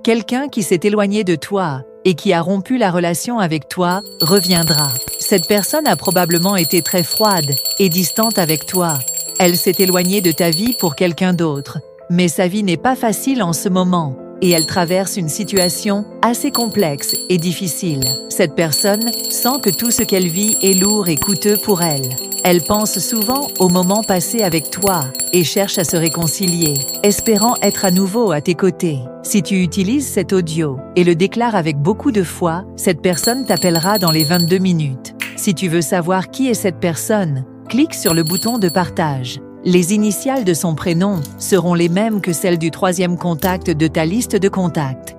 Quelqu'un qui s'est éloigné de toi et qui a rompu la relation avec toi reviendra. Cette personne a probablement été très froide et distante avec toi. Elle s'est éloignée de ta vie pour quelqu'un d'autre. Mais sa vie n'est pas facile en ce moment et elle traverse une situation assez complexe et difficile. Cette personne sent que tout ce qu'elle vit est lourd et coûteux pour elle. Elle pense souvent aux moments passés avec toi et cherche à se réconcilier, espérant être à nouveau à tes côtés. Si tu utilises cet audio et le déclares avec beaucoup de foi, cette personne t'appellera dans les 22 minutes. Si tu veux savoir qui est cette personne, clique sur le bouton de partage. Les initiales de son prénom seront les mêmes que celles du 3e contact de ta liste de contacts.